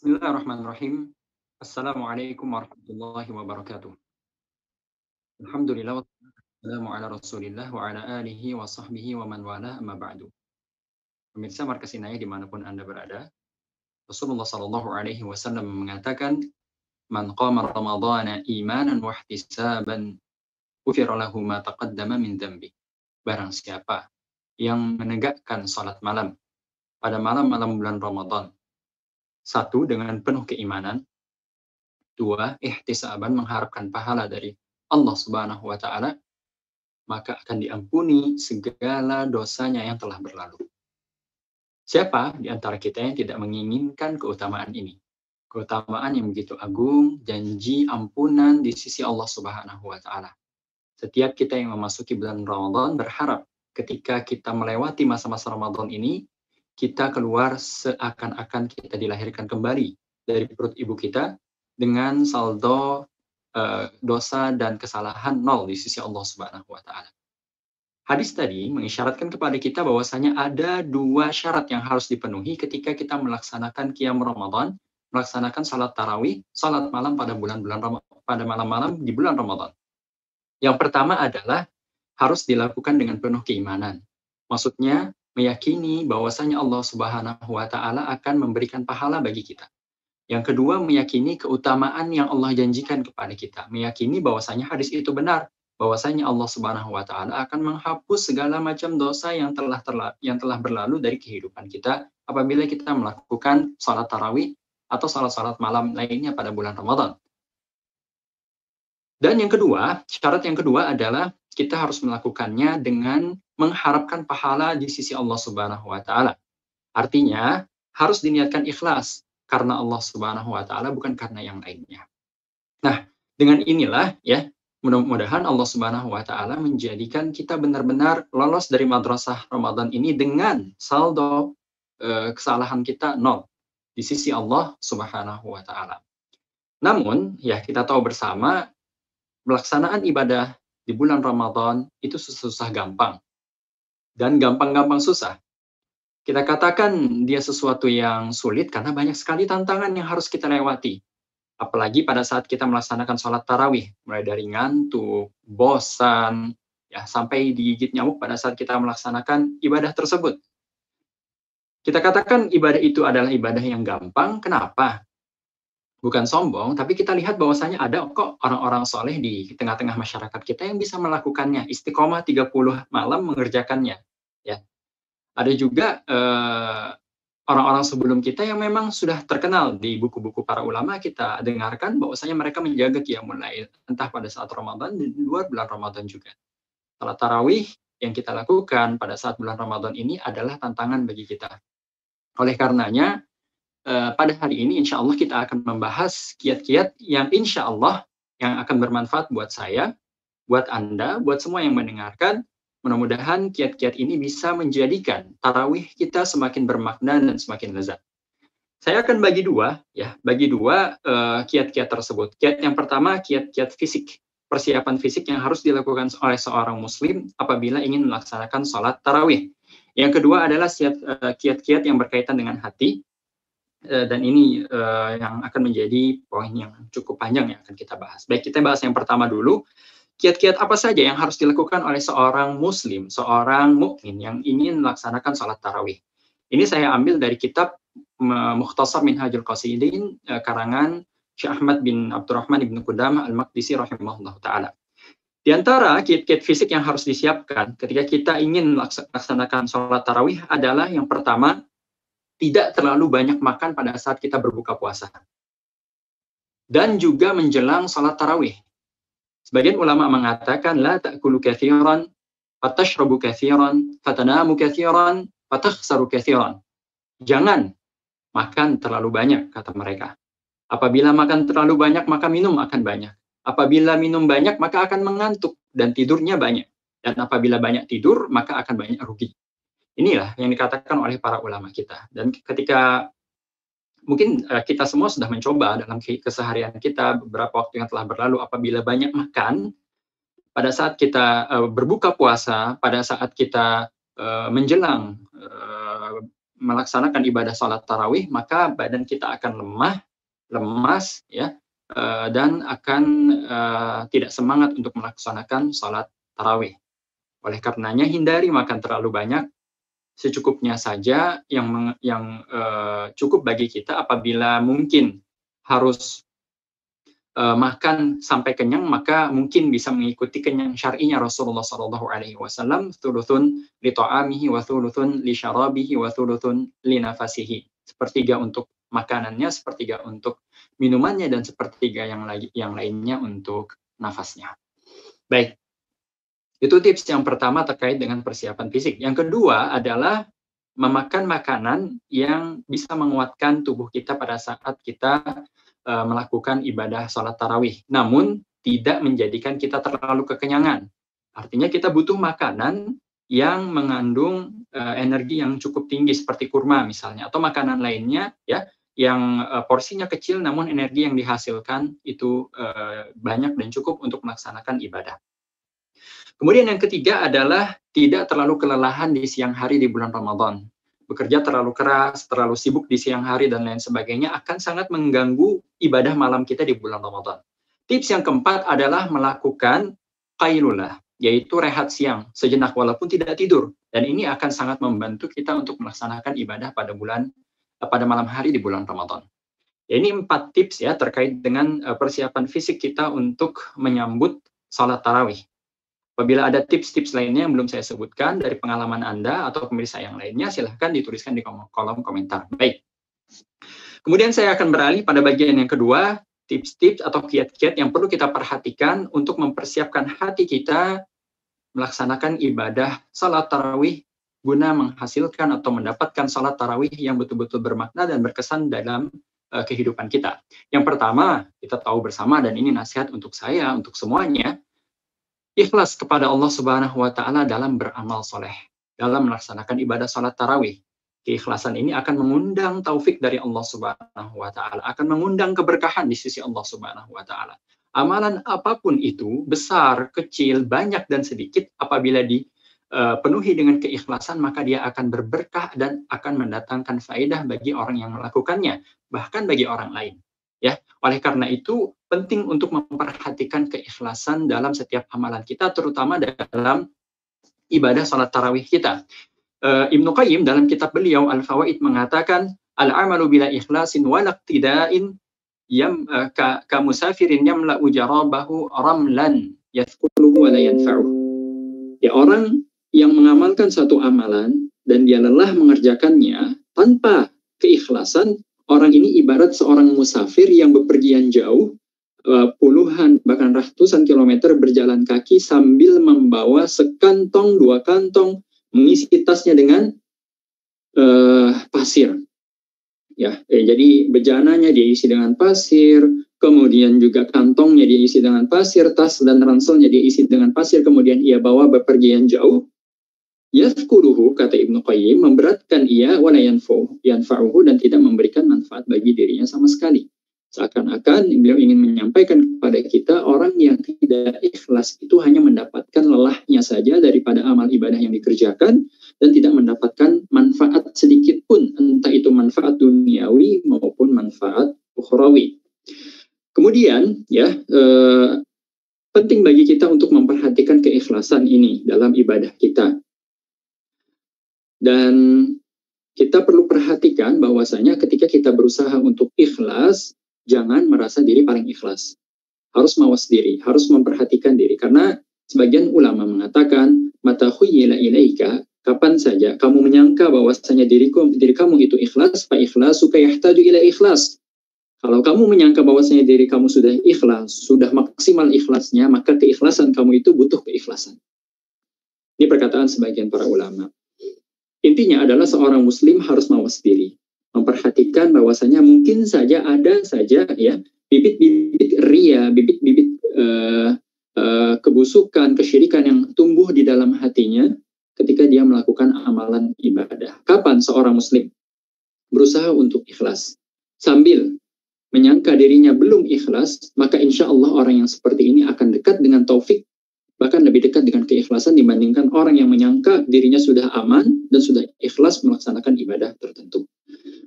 Bismillahirrahmanirrahim. Assalamualaikum warahmatullahi wabarakatuh. Alhamdulillah wassalamu ala Rasulillah wa ala alihi wa sahbihi wa man wala amma ba'du. Pemirsa Markas Inayah dimanapun Anda berada, Rasulullah Shallallahu alaihi wasallam mengatakan, "Man qama ramadhana imanan wa ihtisaban, ghufira lahu ma taqaddama min dhanbi." Barang siapa yang menegakkan salat malam pada malam-malam bulan Ramadan, satu dengan penuh keimanan, dua, ihtisaban mengharapkan pahala dari Allah Subhanahu wa taala, maka akan diampuni segala dosanya yang telah berlalu. Siapa di antara kita yang tidak menginginkan keutamaan ini? Keutamaan yang begitu agung, janji ampunan di sisi Allah Subhanahu wa taala. Setiap kita yang memasuki bulan Ramadan berharap ketika kita melewati masa-masa Ramadan ini, kita keluar seakan-akan kita dilahirkan kembali dari perut ibu kita dengan saldo dosa dan kesalahan nol di sisi Allah Subhanahu wa taala. Hadis tadi mengisyaratkan kepada kita bahwasanya ada dua syarat yang harus dipenuhi ketika kita melaksanakan qiyam Ramadan, melaksanakan salat tarawih, salat malam pada malam-malam di bulan Ramadan. Yang pertama adalah harus dilakukan dengan penuh keimanan. Maksudnya meyakini bahwasanya Allah Subhanahu wa taala akan memberikan pahala bagi kita. Yang kedua, meyakini keutamaan yang Allah janjikan kepada kita. Meyakini bahwasanya hadis itu benar, bahwasanya Allah Subhanahu wa taala akan menghapus segala macam dosa yang telah berlalu dari kehidupan kita apabila kita melakukan salat tarawih atau salat-salat malam lainnya pada bulan Ramadan. Dan yang kedua, syarat yang kedua adalah kita harus melakukannya dengan mengharapkan pahala di sisi Allah Subhanahu wa taala. Artinya, harus diniatkan ikhlas karena Allah Subhanahu wa taala, bukan karena yang lainnya. Nah, dengan inilah ya, mudah-mudahan Allah Subhanahu wa taala menjadikan kita benar-benar lolos dari madrasah Ramadan ini dengan saldo kesalahan kita nol di sisi Allah Subhanahu wa taala. Namun, ya kita tahu bersama pelaksanaan ibadah di bulan Ramadan itu susah gampang dan gampang-gampang susah. Kita katakan dia sesuatu yang sulit karena banyak sekali tantangan yang harus kita lewati. Apalagi pada saat kita melaksanakan sholat tarawih, mulai dari ngantuk, bosan, ya sampai digigit nyamuk pada saat kita melaksanakan ibadah tersebut. Kita katakan ibadah itu adalah ibadah yang gampang, kenapa? Bukan sombong, tapi kita lihat bahwasanya ada kok orang-orang soleh di tengah-tengah masyarakat kita yang bisa melakukannya, istiqomah 30 malam mengerjakannya. Ya. Ada juga orang-orang sebelum kita yang memang sudah terkenal di buku-buku para ulama, kita dengarkan bahwasanya mereka menjaga qiyamul lail, entah pada saat Ramadan, di luar bulan Ramadan juga. Salat tarawih yang kita lakukan pada saat bulan Ramadan ini adalah tantangan bagi kita. Oleh karenanya, pada hari ini insya Allah kita akan membahas kiat-kiat yang insya Allah yang akan bermanfaat buat saya, buat Anda, buat semua yang mendengarkan. Mudah-mudahan kiat-kiat ini bisa menjadikan tarawih kita semakin bermakna dan semakin lezat. Saya akan bagi dua kiat-kiat tersebut. Kiat yang pertama, kiat-kiat fisik, persiapan fisik yang harus dilakukan oleh seorang muslim apabila ingin melaksanakan sholat tarawih. Yang kedua adalah kiat-kiat yang berkaitan dengan hati, dan ini yang akan menjadi poin yang cukup panjang yang akan kita bahas. Baik, kita bahas yang pertama dulu. Kiat-kiat apa saja yang harus dilakukan oleh seorang muslim, seorang mukmin yang ingin melaksanakan sholat tarawih? Ini saya ambil dari kitab Mukhtasar Minhajul Qasidin karangan Syekh Ahmad bin Abdurrahman ibn Qudamah al-Maqdisi rahimahullah ta'ala. Di antara kiat-kiat fisik yang harus disiapkan ketika kita ingin melaksanakan sholat tarawih adalah yang pertama, tidak terlalu banyak makan pada saat kita berbuka puasa. Dan juga menjelang salat tarawih. Sebagian ulama mengatakan, la ta'kulu kathiran, fatashrabu kathiran, fatanamu kathiran, fatakhsaru kathiran. Jangan makan terlalu banyak, kata mereka. Apabila makan terlalu banyak, maka minum akan banyak. Apabila minum banyak, maka akan mengantuk dan tidurnya banyak. Dan apabila banyak tidur, maka akan banyak rugi. Inilah yang dikatakan oleh para ulama kita. Dan ketika mungkin kita semua sudah mencoba dalam keseharian kita beberapa waktu yang telah berlalu, apabila banyak makan, pada saat kita berbuka puasa, pada saat kita menjelang melaksanakan ibadah sholat tarawih, maka badan kita akan lemah, lemas, ya, dan akan tidak semangat untuk melaksanakan sholat tarawih. Oleh karenanya hindari makan terlalu banyak, secukupnya saja yang cukup bagi kita. Apabila mungkin harus makan sampai kenyang, maka mungkin bisa mengikuti kenyang syar'inya Rasulullah SAW, thuluthun li ta'amihi wa thuluthun li syarabihi wa thuluthun li nafasihi. Sepertiga untuk makanannya, sepertiga untuk minumannya, dan sepertiga yang lainnya untuk nafasnya. Baik, itu tips yang pertama terkait dengan persiapan fisik. Yang kedua adalah memakan makanan yang bisa menguatkan tubuh kita pada saat kita melakukan ibadah sholat tarawih, namun tidak menjadikan kita terlalu kekenyangan. Artinya kita butuh makanan yang mengandung energi yang cukup tinggi, seperti kurma misalnya, atau makanan lainnya, ya, yang porsinya kecil namun energi yang dihasilkan itu banyak dan cukup untuk melaksanakan ibadah. Kemudian yang ketiga adalah tidak terlalu kelelahan di siang hari di bulan Ramadan. Bekerja terlalu keras, terlalu sibuk di siang hari, dan lain sebagainya akan sangat mengganggu ibadah malam kita di bulan Ramadan. Tips yang keempat adalah melakukan qailulah, yaitu rehat siang sejenak walaupun tidak tidur. Dan ini akan sangat membantu kita untuk melaksanakan ibadah pada malam hari di bulan Ramadan. Ini 4 tips ya terkait dengan persiapan fisik kita untuk menyambut salat tarawih. Apabila ada tips-tips lainnya yang belum saya sebutkan dari pengalaman Anda atau pemirsa yang lainnya, silahkan dituliskan di kolom komentar. Baik. Kemudian saya akan beralih pada bagian yang kedua, tips-tips atau kiat-kiat yang perlu kita perhatikan untuk mempersiapkan hati kita melaksanakan ibadah salat tarawih guna menghasilkan atau mendapatkan salat tarawih yang betul-betul bermakna dan berkesan dalam kehidupan kita. Yang pertama, kita tahu bersama, dan ini nasihat untuk saya, untuk semuanya, ikhlas kepada Allah Subhanahu wa Ta'ala dalam beramal soleh, dalam melaksanakan ibadah salat tarawih. Keikhlasan ini akan mengundang taufik dari Allah Subhanahu wa Ta'ala, akan mengundang keberkahan di sisi Allah Subhanahu wa Ta'ala. Amalan apapun itu, besar, kecil, banyak, dan sedikit, apabila dipenuhi dengan keikhlasan, maka dia akan berberkah dan akan mendatangkan faedah bagi orang yang melakukannya, bahkan bagi orang lain. Ya, oleh karena itu penting untuk memperhatikan keikhlasan dalam setiap amalan kita, terutama dalam ibadah salat tarawih kita. Ibnu Qayyim dalam kitab beliau Al-Fawaid mengatakan, al-amalu bila ikhlasin walaktida'in ka musafirin yamla'u jarabahu ramlan yathquluhu wa la yanfa'uh. Ya, orang yang mengamalkan satu amalan dan dia lelah mengerjakannya tanpa keikhlasan, orang ini ibarat seorang musafir yang bepergian jauh, puluhan bahkan ratusan kilometer berjalan kaki sambil membawa sekantong, 2 kantong, mengisi tasnya dengan pasir. Ya, jadi bejananya dia isi dengan pasir, kemudian juga kantongnya dia isi dengan pasir, tas dan ranselnya dia isi dengan pasir, kemudian ia bawa bepergian jauh. Yadhkuruhu, kata Ibnu Qayyim, memberatkan ia, wala yanfa'uhu, dan tidak memberikan manfaat bagi dirinya sama sekali. Seakan-akan beliau ingin menyampaikan kepada kita, orang yang tidak ikhlas itu hanya mendapatkan lelahnya saja daripada amal ibadah yang dikerjakan, dan tidak mendapatkan manfaat sedikit pun, entah itu manfaat duniawi maupun manfaat ukhrawi. Kemudian, ya, penting bagi kita untuk memperhatikan keikhlasan ini dalam ibadah kita. Dan kita perlu perhatikan bahwasanya ketika kita berusaha untuk ikhlas, jangan merasa diri paling ikhlas. Harus mawas diri, harus memperhatikan diri. Karena sebagian ulama mengatakan, mata khuyyila ilaika, kapan saja kamu menyangka bahwasanya diri kamu itu ikhlas, fa ikhlasuka yahtaju ila ikhlas. Kalau kamu menyangka bahwasanya diri kamu sudah ikhlas, sudah maksimal ikhlasnya, maka keikhlasan kamu itu butuh keikhlasan. Ini perkataan sebagian para ulama. Intinya adalah seorang muslim harus mawas diri, memperhatikan bahwasanya mungkin saja ada saja ya bibit-bibit ria, bibit-bibit kebusukan, kesyirikan yang tumbuh di dalam hatinya ketika dia melakukan amalan ibadah. Kapan seorang muslim berusaha untuk ikhlas sambil menyangka dirinya belum ikhlas, maka insya Allah orang yang seperti ini akan dekat dengan taufik bahkan lebih dekat dengan keikhlasan dibandingkan orang yang menyangka dirinya sudah aman dan sudah ikhlas melaksanakan ibadah tertentu.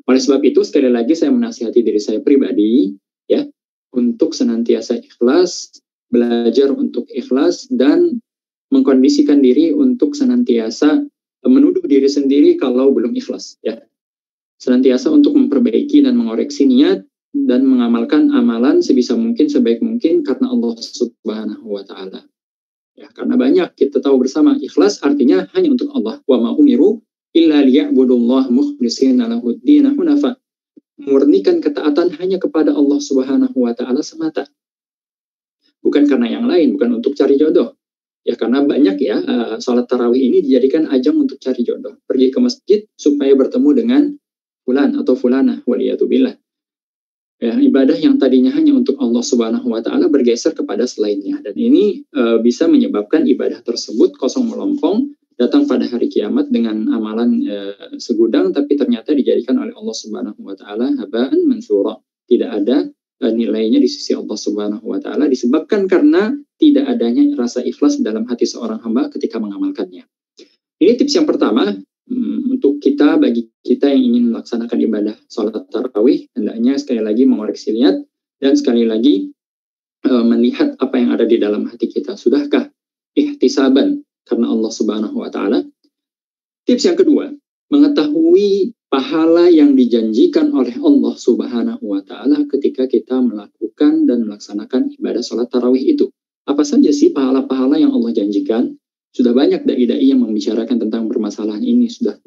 Oleh sebab itu, sekali lagi saya menasihati diri saya pribadi, ya, untuk senantiasa ikhlas, belajar untuk ikhlas, dan mengkondisikan diri untuk senantiasa menuduh diri sendiri kalau belum ikhlas, ya. Senantiasa untuk memperbaiki dan mengoreksi niat dan mengamalkan amalan sebisa mungkin, sebaik mungkin karena Allah Subhanahu wa Ta'ala. Ya, karena banyak kita tahu bersama ikhlas artinya hanya untuk Allah. Wa ma umiru illa liya'budullah mukhlishina lahuddin hunafa. Murnikan ketaatan hanya kepada Allah Subhanahu wa Ta'ala semata. Bukan karena yang lain, bukan untuk cari jodoh. Ya, karena banyak ya salat tarawih ini dijadikan ajang untuk cari jodoh. Pergi ke masjid supaya bertemu dengan fulan atau fulanah, waliyatubillah. Ya, ibadah yang tadinya hanya untuk Allah Subhanahu wa Ta'ala bergeser kepada selainnya, dan ini bisa menyebabkan ibadah tersebut kosong melompong, datang pada hari kiamat dengan amalan segudang, tapi ternyata dijadikan oleh Allah Subhanahu wa Ta'ala haba'an mansura. Tidak ada nilainya di sisi Allah Subhanahu wa Ta'ala, disebabkan karena tidak adanya rasa ikhlas dalam hati seorang hamba ketika mengamalkannya. Ini tips yang pertama. Untuk kita, bagi kita yang ingin melaksanakan ibadah sholat tarawih, hendaknya sekali lagi mengoreksi niat dan sekali lagi melihat apa yang ada di dalam hati kita. Sudahkah ihtisaban karena Allah Subhanahu wa Ta'ala? Tips yang kedua, mengetahui pahala yang dijanjikan oleh Allah Subhanahu wa Ta'ala ketika kita melakukan dan melaksanakan ibadah sholat tarawih itu. Apa saja sih pahala-pahala yang Allah janjikan? Sudah banyak dai-dai yang membicarakan tentang permasalahan ini. Sudah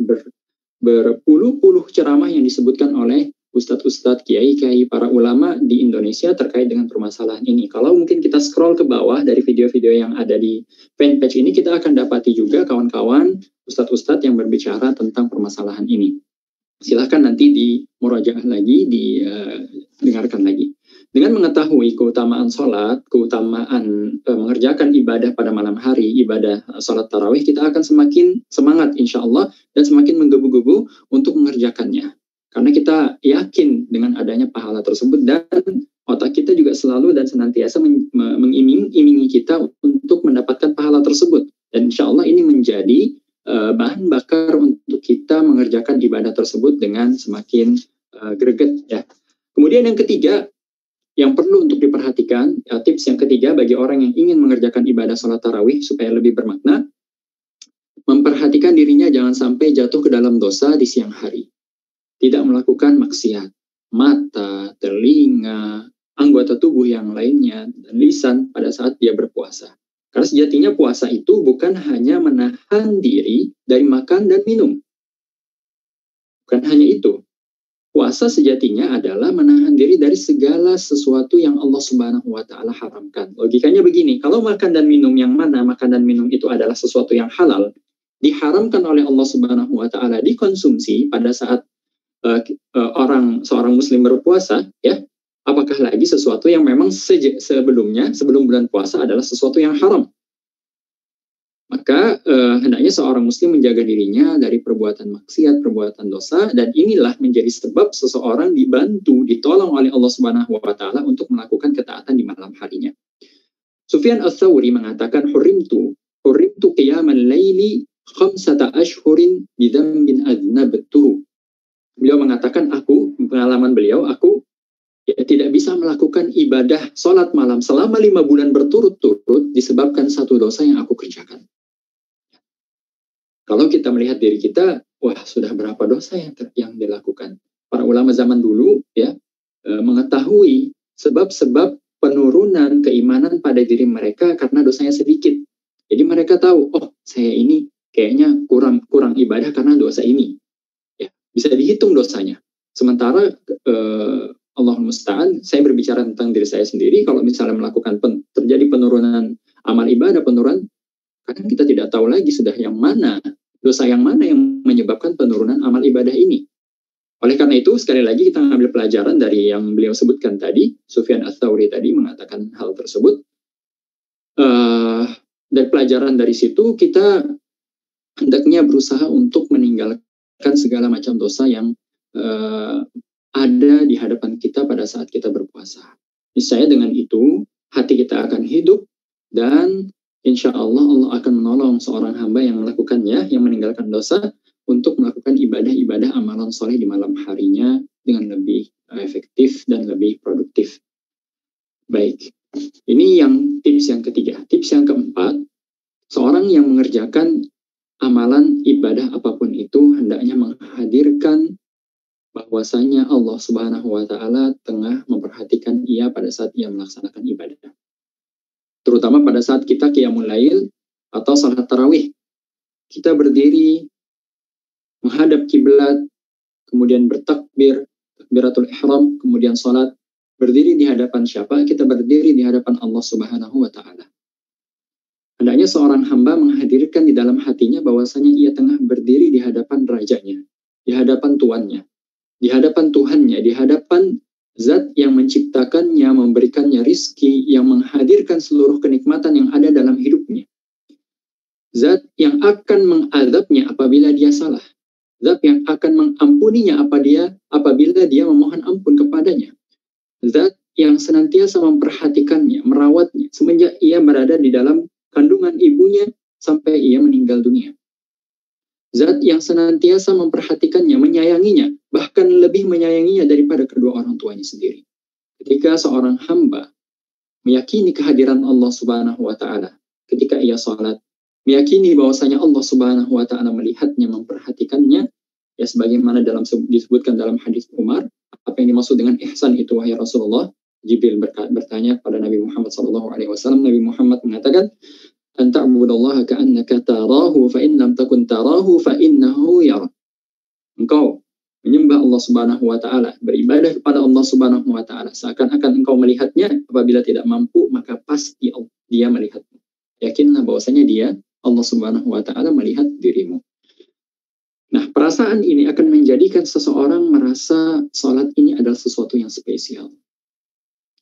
berpuluh-puluh ceramah yang disebutkan oleh ustadz-ustadz, kiai-kiai, para ulama di Indonesia terkait dengan permasalahan ini. Kalau mungkin kita scroll ke bawah dari video-video yang ada di fanpage ini, kita akan dapati juga kawan-kawan ustadz-ustadz yang berbicara tentang permasalahan ini. Silahkan nanti di murojaah lagi, didengarkan lagi. Dengan mengetahui keutamaan sholat, keutamaan mengerjakan ibadah pada malam hari, ibadah sholat tarawih, kita akan semakin semangat insya Allah dan semakin menggebu-gebu untuk mengerjakannya. Karena kita yakin dengan adanya pahala tersebut, dan otak kita juga selalu dan senantiasa mengiming-imingi kita untuk mendapatkan pahala tersebut. Dan insya Allah ini menjadi bahan bakar untuk kita mengerjakan ibadah tersebut dengan semakin greget, ya. Kemudian yang ketiga, yang perlu untuk diperhatikan, tips yang ketiga bagi orang yang ingin mengerjakan ibadah sholat tarawih supaya lebih bermakna, memperhatikan dirinya jangan sampai jatuh ke dalam dosa di siang hari. Tidak melakukan maksiat, mata, telinga, anggota tubuh yang lainnya, dan lisan pada saat dia berpuasa. Karena sejatinya puasa itu bukan hanya menahan diri dari makan dan minum. Bukan hanya itu. Puasa sejatinya adalah menahan diri dari segala sesuatu yang Allah Subhanahu wa Ta'ala haramkan. Logikanya begini, kalau makan dan minum yang mana makan dan minum itu adalah sesuatu yang halal, diharamkan oleh Allah Subhanahu wa Ta'ala dikonsumsi pada saat seorang muslim berpuasa, ya, apakah lagi sesuatu yang memang sebelum bulan puasa adalah sesuatu yang haram? Maka hendaknya seorang muslim menjaga dirinya dari perbuatan maksiat, perbuatan dosa, dan inilah menjadi sebab seseorang dibantu, ditolong oleh Allah Subhanahu wa Ta'ala untuk melakukan ketaatan di malam harinya. Sufyan Ats-Tsauri mengatakan, hurimtu qiyamal laili khamsata ashhurin bidzambin adnabtuhu. Beliau mengatakan, pengalaman beliau, aku tidak bisa melakukan ibadah sholat malam selama 5 bulan berturut-turut disebabkan satu dosa yang aku kerjakan. Kalau kita melihat diri kita, wah, sudah berapa dosa yang dilakukan. Para ulama zaman dulu, ya, mengetahui sebab-sebab penurunan keimanan pada diri mereka karena dosanya sedikit. Jadi mereka tahu, oh, saya ini kayaknya kurang ibadah karena dosa ini. Ya, bisa dihitung dosanya. Sementara Allahul Musta'an, saya berbicara tentang diri saya sendiri, kalau misalnya melakukan terjadi penurunan amal ibadah, kadang kita tidak tahu lagi sudah dosa yang mana yang menyebabkan penurunan amal ibadah ini. Oleh karena itu, sekali lagi kita ambil pelajaran dari yang beliau sebutkan tadi, Sufyan Ats-Tsauri tadi mengatakan hal tersebut. Dan pelajaran dari situ, kita hendaknya berusaha untuk meninggalkan segala macam dosa yang ada di hadapan kita pada saat kita berpuasa. Niscaya dengan itu, hati kita akan hidup dan insya Allah Allah akan menolong seorang hamba yang melakukannya, yang meninggalkan dosa, untuk melakukan ibadah-ibadah amalan soleh di malam harinya dengan lebih efektif dan lebih produktif. Baik, ini yang tips yang ketiga. Tips yang keempat, seorang yang mengerjakan amalan ibadah apapun itu hendaknya menghadirkan bahwasanya Allah Subhanahu wa Ta'ala tengah memperhatikan ia pada saat ia melaksanakan ibadah. Terutama pada saat kita qiyamul lail atau salat tarawih. Kita berdiri menghadap kiblat, kemudian bertakbir, takbiratul ihram, kemudian salat. Berdiri di hadapan siapa? Kita berdiri di hadapan Allah Subhanahu wa Ta'ala. Hendaknya seorang hamba menghadirkan di dalam hatinya bahwasanya ia tengah berdiri di hadapan rajanya, di hadapan tuannya, di hadapan Tuhannya, di hadapan Zat yang menciptakannya, memberikannya rizki, yang menghadirkan seluruh kenikmatan yang ada dalam hidupnya. Zat yang akan mengadabnya apabila dia salah. Zat yang akan mengampuninya apabila dia memohon ampun kepadanya. Zat yang senantiasa memperhatikannya, merawatnya, semenjak ia berada di dalam kandungan ibunya sampai ia meninggal dunia. Zat yang senantiasa memperhatikannya, menyayanginya, bahkan lebih menyayanginya daripada kedua orang tuanya sendiri. Ketika seorang hamba meyakini kehadiran Allah Subhanahu wa Ta'ala, ketika ia salat, meyakini bahwasanya Allah Subhanahu wa Ta'ala melihatnya, memperhatikannya, ya sebagaimana disebutkan dalam hadis Umar, apa yang dimaksud dengan ihsan itu wahai Rasulullah? Jibril bertanya kepada Nabi Muhammad SAW. Nabi Muhammad mengatakan, an ta'budallaha ka'annaka tarahu fa in lam takun tarahu fa innahu yara. Engkau menyembah Allah Subhanahu wa Ta'ala, beribadah kepada Allah Subhanahu wa Ta'ala seakan-akan engkau melihatnya. Apabila tidak mampu, maka pasti dia melihatmu. Yakinlah bahwasanya dia, Allah Subhanahu wa Ta'ala, melihat dirimu. Nah, perasaan ini akan menjadikan seseorang merasa salat ini adalah sesuatu yang spesial.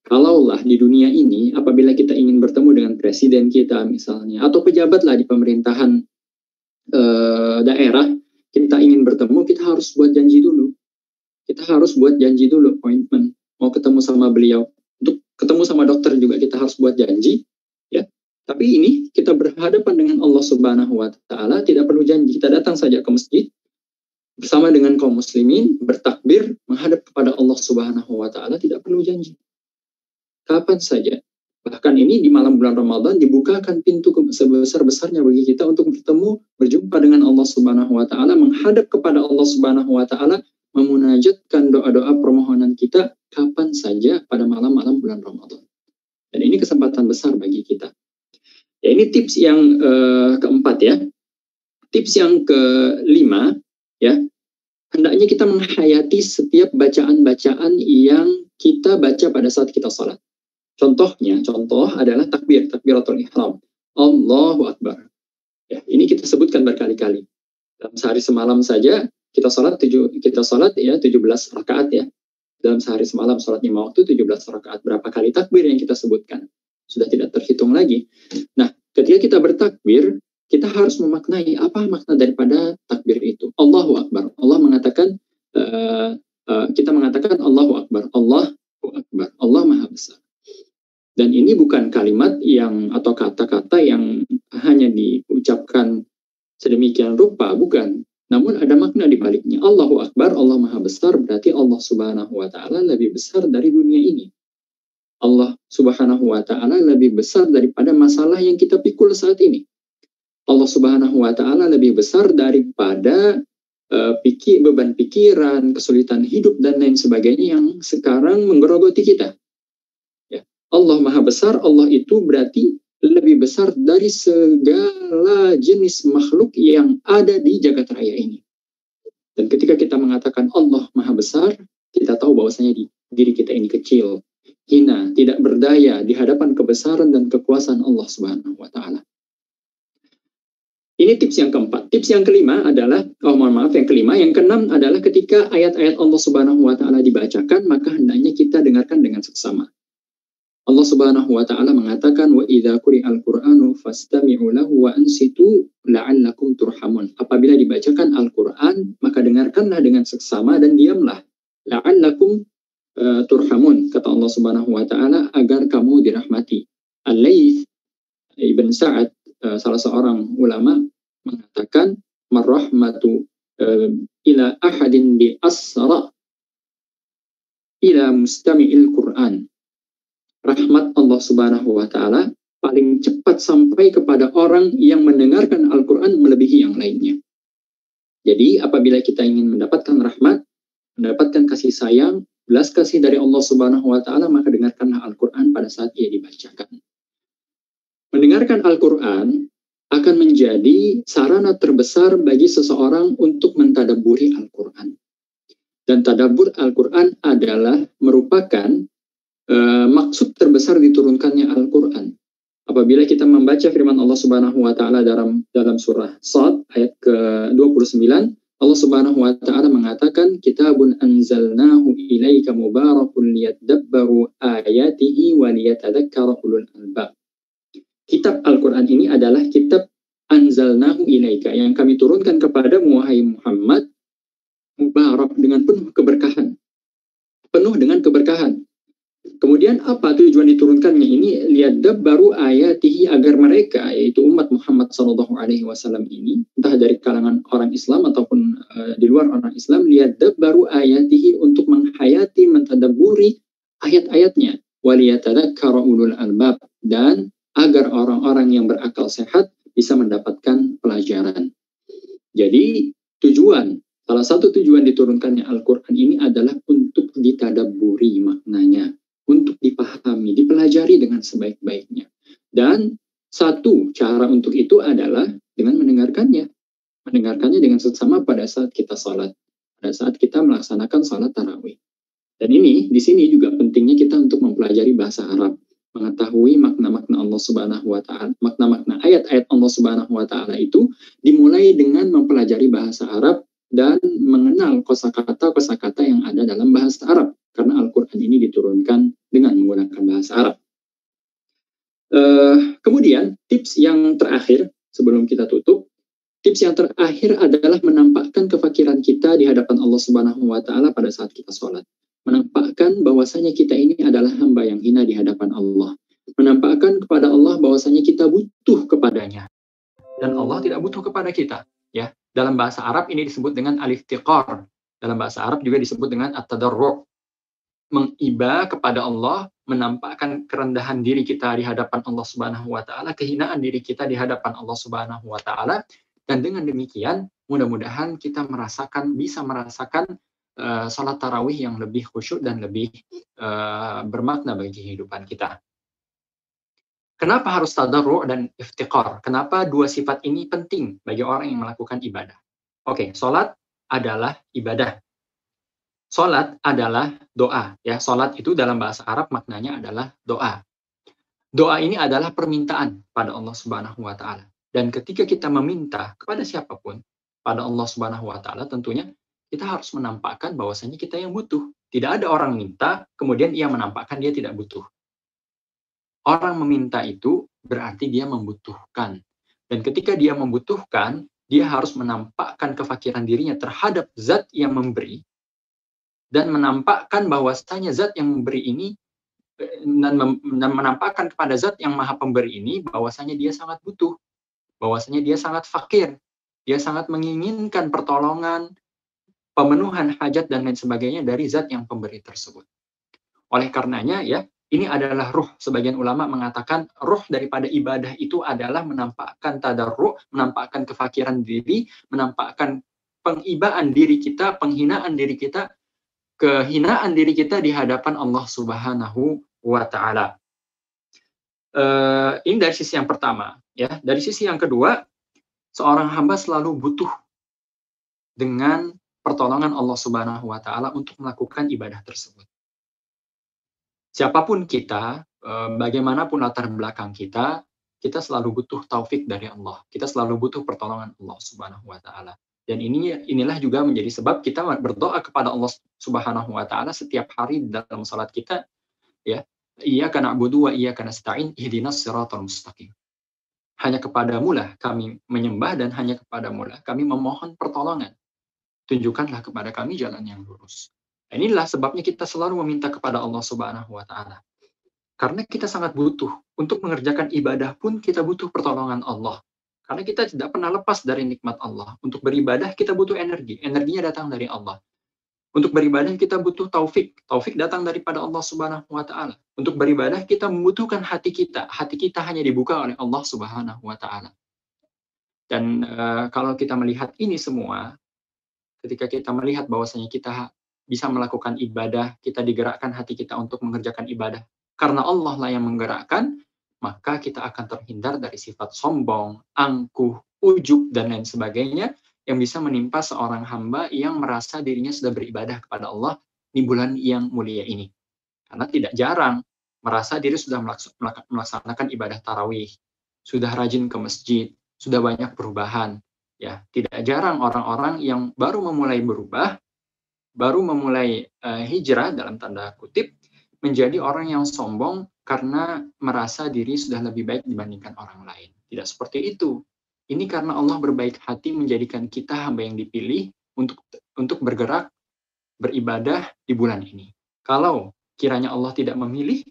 Kalaulah di dunia ini, apabila kita ingin bertemu dengan presiden kita misalnya, atau pejabatlah di pemerintahan daerah, kita ingin bertemu, kita harus buat janji dulu. Kita harus buat janji dulu, appointment. Mau ketemu sama beliau. Untuk ketemu sama dokter juga kita harus buat janji. Ya. Tapi ini, kita berhadapan dengan Allah Subhanahu wa Ta'ala, tidak perlu janji. Kita datang saja ke masjid, bersama dengan kaum muslimin, bertakbir, menghadap kepada Allah Subhanahu wa Ta'ala, tidak perlu janji. Kapan saja. Bahkan ini di malam bulan Ramadan dibukakan pintu sebesar-besarnya bagi kita untuk bertemu, berjumpa dengan Allah Subhanahu wa Ta'ala, menghadap kepada Allah Subhanahu wa Ta'ala, memunajatkan doa-doa permohonan kita kapan saja pada malam-malam bulan Ramadan. Dan ini kesempatan besar bagi kita. Ya, ini tips yang keempat ya. Tips yang kelima ya. Hendaknya kita menghayati setiap bacaan-bacaan yang kita baca pada saat kita salat. Contoh adalah takbiratul ihram. Allahu Akbar. Ya, ini kita sebutkan berkali-kali. Dalam sehari semalam saja kita salat ya 17 rakaat ya. Dalam sehari semalam salat 5 waktu 17 rakaat. Berapa kali takbir yang kita sebutkan? Sudah tidak terhitung lagi. Nah, ketika kita bertakbir, kita harus memaknai apa makna daripada takbir itu. Allahu Akbar. Allah mengatakan kita mengatakan Allahu Akbar. Allahu Akbar. Allah Maha Besar. Dan ini bukan kalimat atau kata-kata yang hanya diucapkan sedemikian rupa, bukan. Namun ada makna di baliknya. Allahu Akbar, Allah Maha Besar, berarti Allah Subhanahu wa Ta'ala lebih besar dari dunia ini. Allah Subhanahu wa Ta'ala lebih besar daripada masalah yang kita pikul saat ini. Allah Subhanahu wa Ta'ala lebih besar daripada beban pikiran, kesulitan hidup, dan lain sebagainya yang sekarang menggerogoti kita. Allah Maha Besar, Allah itu berarti lebih besar dari segala jenis makhluk yang ada di jagat raya ini. Dan ketika kita mengatakan Allah Maha Besar, kita tahu bahwasanya diri kita ini kecil, hina, tidak berdaya di hadapan kebesaran dan kekuasaan Allah Subhanahu wa Ta'ala. Ini tips yang keempat. Tips yang kelima adalah, yang keenam adalah ketika ayat-ayat Allah Subhanahu wa Ta'ala dibacakan, maka hendaknya kita dengarkan dengan seksama. Allah Subhanahu wa Ta'ala mengatakan, wa idza quri'al Qur'anu fastami'u lahu wa ansitu la'allakum turhamun. Apabila dibacakan Al-Qur'an, maka dengarkanlah dengan seksama dan diamlah. La'allakum turhamun, kata Allah Subhanahu wa Ta'ala, agar kamu dirahmati. Al-Laits Ibn Sa'ad salah seorang ulama mengatakan marrahmatu ila ahadin bi asra ila mustami'il Quran. Rahmat Allah Subhanahu wa taala paling cepat sampai kepada orang yang mendengarkan Al-Qur'an melebihi yang lainnya. Jadi apabila kita ingin mendapatkan rahmat, mendapatkan kasih sayang, belas kasih dari Allah Subhanahu wa taala, maka dengarkanlah Al-Qur'an pada saat ia dibacakan. Mendengarkan Al-Qur'an akan menjadi sarana terbesar bagi seseorang untuk mentadabburi Al-Qur'an. Dan tadabbur Al-Qur'an adalah merupakan maksud terbesar diturunkannya Al-Qur'an. Apabila kita membaca firman Allah Subhanahu wa taala dalam surah Shad ayat ke-29, Allah Subhanahu wa taala mengatakan kitabun anzalnahu ilaika mubarakun liyadabbaru ayatihi wa liyatadzakkara ulul albab. Kitab Al-Qur'an ini adalah kitab anzalnahu ilaika yang kami turunkan kepadamu wahai Muhammad, mubarak dengan penuh keberkahan. Penuh dengan keberkahan. Kemudian apa tujuan diturunkannya ini? Liyadabbaru ayatihi, agar mereka, yaitu umat Muhammad SAW ini, entah dari kalangan orang Islam ataupun di luar orang Islam, liyadabbaru ayatihi, untuk menghayati, mentadabburi ayat-ayatnya, waliyatadzakkara ulul albab, dan agar orang-orang yang berakal sehat bisa mendapatkan pelajaran. Jadi salah satu tujuan diturunkannya Al-Quran ini adalah untuk ditadabburi maknanya, untuk dipahami, dipelajari dengan sebaik-baiknya. Dan satu cara untuk itu adalah dengan mendengarkannya. Mendengarkannya dengan seksama pada saat kita sholat, pada saat kita melaksanakan sholat tarawih. Dan ini, di sini juga pentingnya kita untuk mempelajari bahasa Arab, mengetahui makna-makna Allah Subhanahu wa taala, makna-makna ayat-ayat Allah Subhanahu wa taala itu dimulai dengan mempelajari bahasa Arab dan mengenal kosakata yang ada dalam bahasa Arab, karena Al-Quran ini diturunkan dengan menggunakan bahasa Arab. Kemudian tips yang terakhir sebelum kita tutup, tips yang terakhir adalah menampakkan kefakiran kita di hadapan Allah Subhanahu wa taala pada saat kita sholat. Menampakkan bahwasanya kita ini adalah hamba yang hina di hadapan Allah. Menampakkan kepada Allah bahwasanya kita butuh kepadanya dan Allah tidak butuh kepada kita. Ya, dalam bahasa Arab ini disebut dengan al-iftiqar. Dalam bahasa Arab juga disebut dengan at-tadarru'. Mengiba kepada Allah, menampakkan kerendahan diri kita di hadapan Allah Subhanahu wa taala, kehinaan diri kita di hadapan Allah Subhanahu wa taala, dan dengan demikian mudah-mudahan kita bisa merasakan salat tarawih yang lebih khusyuk dan lebih bermakna bagi kehidupan kita. Kenapa harus tadarru' dan iftiqar? Kenapa dua sifat ini penting bagi orang yang melakukan ibadah? Oke, salat adalah ibadah. Salat adalah doa. Ya, salat itu dalam bahasa Arab maknanya adalah doa. Doa ini adalah permintaan pada Allah Subhanahu wa taala. Dan ketika kita meminta kepada siapapun, pada Allah Subhanahu wa taala, tentunya kita harus menampakkan bahwasanya kita yang butuh. Tidak ada orang minta kemudian ia menampakkan dia tidak butuh. Orang meminta itu berarti dia membutuhkan. Dan ketika dia membutuhkan, dia harus menampakkan kefakiran dirinya terhadap zat yang memberi, dan menampakkan bahwasanya zat yang memberi ini, dan menampakkan kepada zat yang maha pemberi ini, bahwasanya dia sangat butuh, bahwasanya dia sangat fakir, dia sangat menginginkan pertolongan, pemenuhan hajat, dan lain sebagainya dari zat yang pemberi tersebut. Oleh karenanya, ya, ini adalah ruh. Sebagian ulama mengatakan ruh daripada ibadah itu adalah menampakkan tadarru', menampakkan kefakiran diri, menampakkan pengibaan diri kita, penghinaan diri kita, kehinaan diri kita di hadapan Allah Subhanahu wa taala. Ini dari sisi yang pertama, ya. Dari sisi yang kedua, seorang hamba selalu butuh dengan pertolongan Allah Subhanahu wa taala untuk melakukan ibadah tersebut. Siapapun kita, bagaimanapun latar belakang kita selalu butuh taufik dari Allah. Kita selalu butuh pertolongan Allah Subhanahu wa taala. Dan inilah juga menjadi sebab kita berdoa kepada Allah Subhanahu wa taala setiap hari dalam salat kita, ya. Iyyaka na'budu wa iyyaka nasta'in ihdinas siratal mustaqim. Hanya kepadamu lah kami menyembah dan hanya kepadamu lah kami memohon pertolongan. Tunjukkanlah kepada kami jalan yang lurus. Inilah sebabnya kita selalu meminta kepada Allah Subhanahu wa taala. Karena kita sangat butuh. Untuk mengerjakan ibadah pun kita butuh pertolongan Allah. Karena kita tidak pernah lepas dari nikmat Allah. Untuk beribadah kita butuh energi. Energinya datang dari Allah. Untuk beribadah kita butuh taufik. Taufik datang daripada Allah Subhanahu wa taala. Untuk beribadah kita membutuhkan hati kita. Hati kita hanya dibuka oleh Allah Subhanahu wa taala. Dan kalau kita melihat ini semua, ketika kita melihat bahwasanya kita bisa melakukan ibadah, kita digerakkan hati kita untuk mengerjakan ibadah karena Allah lah yang menggerakkan, maka kita akan terhindar dari sifat sombong, angkuh, ujub, dan lain sebagainya yang bisa menimpa seorang hamba yang merasa dirinya sudah beribadah kepada Allah di bulan yang mulia ini. Karena tidak jarang merasa diri sudah melaksanakan ibadah tarawih, sudah rajin ke masjid, sudah banyak perubahan. Ya, tidak jarang orang-orang yang baru memulai berubah, baru memulai hijrah dalam tanda kutip, menjadi orang yang sombong karena merasa diri sudah lebih baik dibandingkan orang lain. Tidak seperti itu. Ini karena Allah berbaik hati menjadikan kita hamba yang dipilih untuk bergerak beribadah di bulan ini. Kalau kiranya Allah tidak memilih,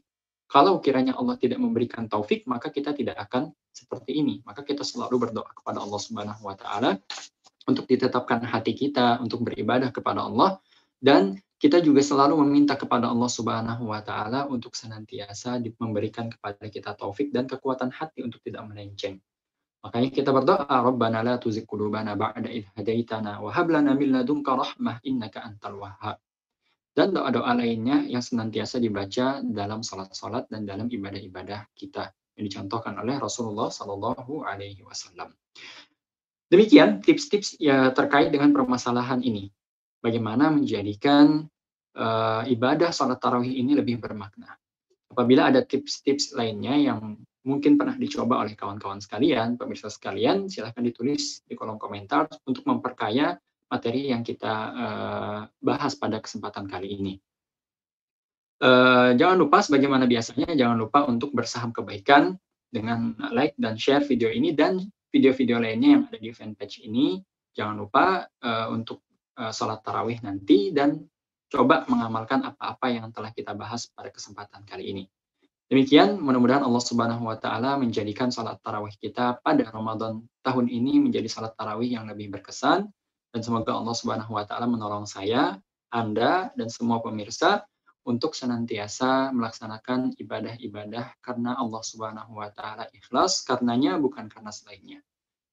kalau kiranya Allah tidak memberikan taufik, maka kita tidak akan seperti ini. Maka kita selalu berdoa kepada Allah Subhanahu wa taala untuk ditetapkan hati kita untuk beribadah kepada Allah, dan kita juga selalu meminta kepada Allah Subhanahu wa taala untuk senantiasa memberikan kepada kita taufik dan kekuatan hati untuk tidak melenceng. Makanya kita berdoa, Rabbana la tuzigh qulubana ba'da idh hadaitana wa hab lana min ladunka rahmah innaka antal wahhab. Dan doa-doa lainnya yang senantiasa dibaca dalam salat-salat dan dalam ibadah-ibadah kita yang dicontohkan oleh Rasulullah Shallallahu Alaihi Wasallam. Demikian tips-tips ya terkait dengan permasalahan ini. Bagaimana menjadikan ibadah salat tarawih ini lebih bermakna. Apabila ada tips-tips lainnya yang mungkin pernah dicoba oleh kawan-kawan sekalian, pemirsa sekalian, silahkan ditulis di kolom komentar untuk memperkaya materi yang kita bahas pada kesempatan kali ini. Jangan lupa, sebagaimana biasanya, jangan lupa untuk bersaham kebaikan dengan like dan share video ini dan video-video lainnya yang ada di fanpage ini. Jangan lupa untuk salat tarawih nanti dan coba mengamalkan apa-apa yang telah kita bahas pada kesempatan kali ini. Demikian, mudah-mudahan Allah Subhanahu wa taala menjadikan salat tarawih kita pada Ramadan tahun ini menjadi salat tarawih yang lebih berkesan, dan semoga Allah Subhanahu wa taala menolong saya, Anda, dan semua pemirsa untuk senantiasa melaksanakan ibadah-ibadah karena Allah Subhanahu wa taala ikhlas, karenanya bukan karena selainnya.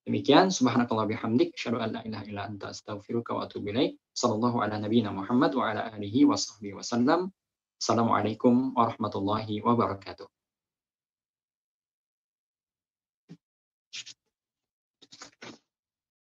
Demikian, subhanakallah bihamdik, asyhadu an la ilaha illa anta astaghfiruka wa atubu ilaik. Sallallahu ala nabiyyina Muhammad wa ala alihi wa sahbihi wasallam. Assalamualaikum warahmatullahi wabarakatuh.